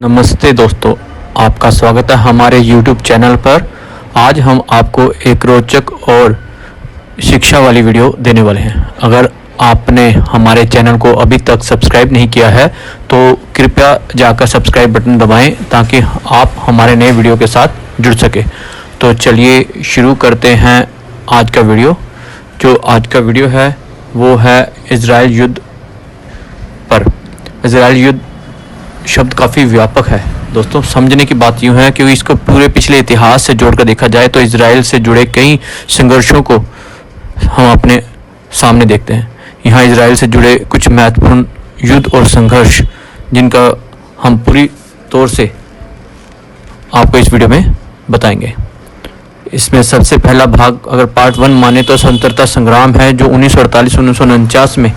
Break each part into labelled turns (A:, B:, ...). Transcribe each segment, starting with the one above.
A: नमस्ते दोस्तों, आपका स्वागत है हमारे YouTube चैनल पर। आज हम आपको एक रोचक और शिक्षा वाली वीडियो देने वाले हैं। अगर आपने हमारे चैनल को अभी तक सब्सक्राइब नहीं किया है तो कृपया जाकर सब्सक्राइब बटन दबाएं ताकि आप हमारे नए वीडियो के साथ जुड़ सके। तो चलिए शुरू करते हैं आज का वीडियो। जो आज का वीडियो है वो है इजराइल युद्ध पर। इजराइल युद्ध शब्द काफ़ी व्यापक है दोस्तों। समझने की बात यूँ है कि इसको पूरे पिछले इतिहास से जोड़कर देखा जाए तो इजराइल से जुड़े कई संघर्षों को हम अपने सामने देखते हैं। यहाँ इजराइल से जुड़े कुछ महत्वपूर्ण युद्ध और संघर्ष जिनका हम पूरी तौर से आपको इस वीडियो में बताएंगे। इसमें सबसे पहला भाग अगर पार्ट 1 माने तो स्वतंत्रता संग्राम है जो 1948-1949 में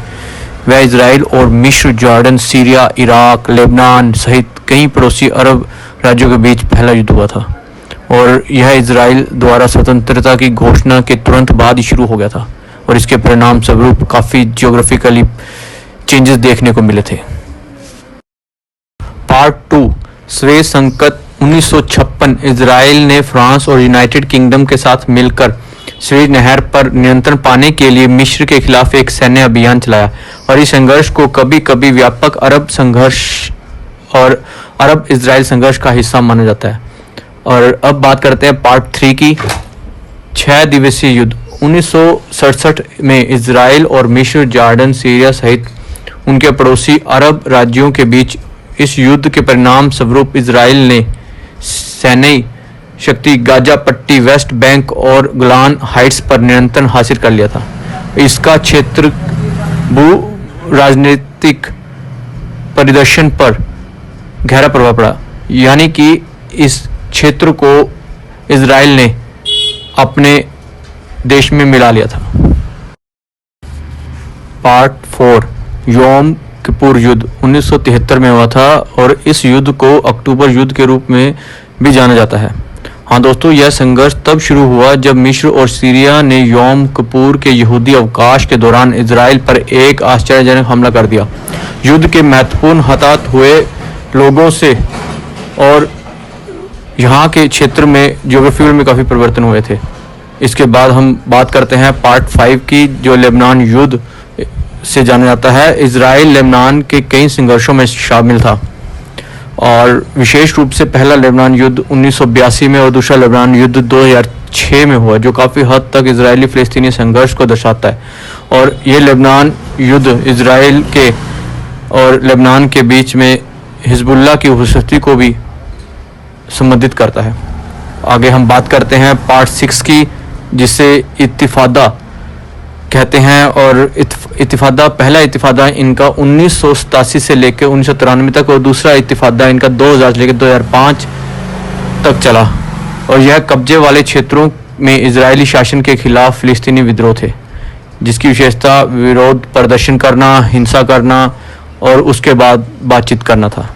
A: वह इजराइल और मिस्र, जॉर्डन, सीरिया, इराक, लेबनान सहित कई पड़ोसी अरब राज्यों के बीच पहला युद्ध हुआ था और यह इजराइल द्वारा स्वतंत्रता की घोषणा के तुरंत बाद ही शुरू हो गया था और इसके परिणाम स्वरूप काफ़ी जियोग्राफिकली चेंजेस देखने को मिले थे। पार्ट 2 स्वेज संकट 1956 इजराइल ने फ्रांस और यूनाइटेड किंगडम के साथ मिलकर स्वेज नहर पर नियंत्रण पाने के लिए मिस्र के खिलाफ एक सैन्य अभियान चलाया और इस संघर्ष को कभी कभी व्यापक अरब संघर्ष और अरब इजराइल संघर्ष का हिस्सा माना जाता है। और अब बात करते हैं पार्ट 3 की। 6 दिवसीय युद्ध 1967 में इजराइल और मिस्र, जॉर्डन, सीरिया सहित उनके पड़ोसी अरब राज्यों के बीच इस युद्ध के परिणाम स्वरूप इजराइल ने सैन्य शक्ति गाजा पट्टी, वेस्ट बैंक और गोलान हाइट्स पर नियंत्रण हासिल कर लिया था। इसका क्षेत्र भू राजनीतिक परिदर्शन पर गहरा प्रभाव पड़ा, यानी कि इस क्षेत्र को इजराइल ने अपने देश में मिला लिया था। पार्ट 4 योम किपुर युद्ध 1973 में हुआ था और इस युद्ध को अक्टूबर युद्ध के रूप में भी जाना जाता है। हाँ दोस्तों, यह संघर्ष तब शुरू हुआ जब मिस्र और सीरिया ने योम किपुर के यहूदी अवकाश के दौरान इजराइल पर एक आश्चर्यजनक हमला कर दिया। युद्ध के महत्वपूर्ण हताहत हुए लोगों से और यहाँ के क्षेत्र में ज्योग्राफी में काफ़ी परिवर्तन हुए थे। इसके बाद हम बात करते हैं पार्ट 5 की, जो लेबनान युद्ध से जाना जाता है। इजराइल लेबनान के कई संघर्षों में शामिल था और विशेष रूप से पहला लेबनान युद्ध 1982 में और दूसरा लेबनान युद्ध 2006 में हुआ, जो काफ़ी हद तक इजरायली फ़िलिस्तीनी संघर्ष को दर्शाता है। और ये लेबनान युद्ध इजराइल के और लेबनान के बीच में हिजबुल्लाह की उपस्थिति को भी संबंधित करता है। आगे हम बात करते हैं पार्ट 6 की, जिसे इत्तिफादा कहते हैं। और इत्तिफादा, पहला इत्तिफादा इनका 1987 से लेकर 1993 तक और दूसरा इत्तिफादा इनका 2000 से लेकर 2005 तक चला और यह कब्जे वाले क्षेत्रों में इजरायली शासन के खिलाफ फिलिस्तीनी विद्रोह थे, जिसकी विशेषता विरोध प्रदर्शन करना, हिंसा करना और उसके बाद बातचीत करना था।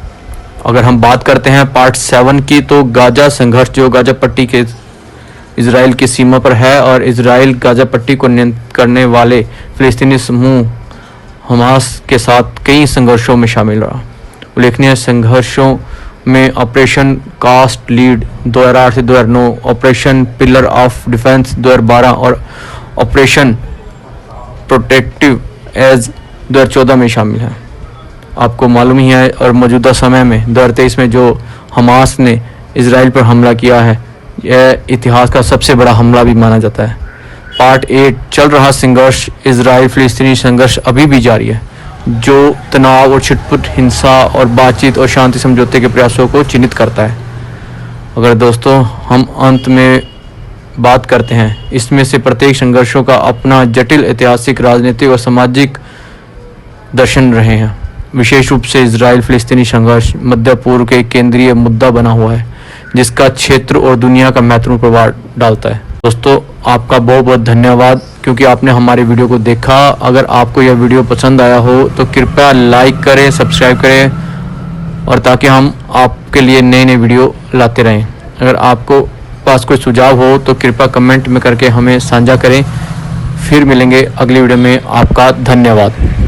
A: अगर हम बात करते हैं पार्ट 7 की, तो गाजा संघर्ष जो गाजा पट्टी के इजराइल की सीमा पर है और इजराइल गाजा पट्टी को नियंत्रित करने वाले फिलिस्तीनी समूह हमास के साथ कई संघर्षों में शामिल रहा। उल्लेखनीय संघर्षों में ऑपरेशन कास्ट लीड 2008 से 2009, ऑपरेशन पिलर ऑफ डिफेंस 2012 और ऑपरेशन प्रोटेक्टिव एज 2014 में शामिल है। आपको मालूम ही है और मौजूदा समय में 2023 में जो हमास ने इजराइल पर हमला किया है, यह इतिहास का सबसे बड़ा हमला भी माना जाता है। पार्ट 8 चल रहा संघर्ष इजराइल फिलिस्तीनी संघर्ष अभी भी जारी है, जो तनाव और छिटपुट हिंसा और बातचीत और शांति समझौते के प्रयासों को चिन्हित करता है। अगर दोस्तों हम अंत में बात करते हैं, इसमें से प्रत्येक संघर्षों का अपना जटिल ऐतिहासिक, राजनीतिक और सामाजिक दर्शन रहे हैं। विशेष रूप से इजराइल फिलिस्तीनी संघर्ष मध्य पूर्व के केंद्रीय मुद्दा बना हुआ है, जिसका क्षेत्र और दुनिया का महत्वपूर्ण प्रभाव डालता है। दोस्तों, आपका बहुत बहुत धन्यवाद क्योंकि आपने हमारे वीडियो को देखा। अगर आपको यह वीडियो पसंद आया हो तो कृपया लाइक करें, सब्सक्राइब करें और ताकि हम आपके लिए नए नए वीडियो लाते रहें। अगर आपको पास कोई सुझाव हो तो कृपया कमेंट में करके हमें साझा करें। फिर मिलेंगे अगली वीडियो में। आपका धन्यवाद।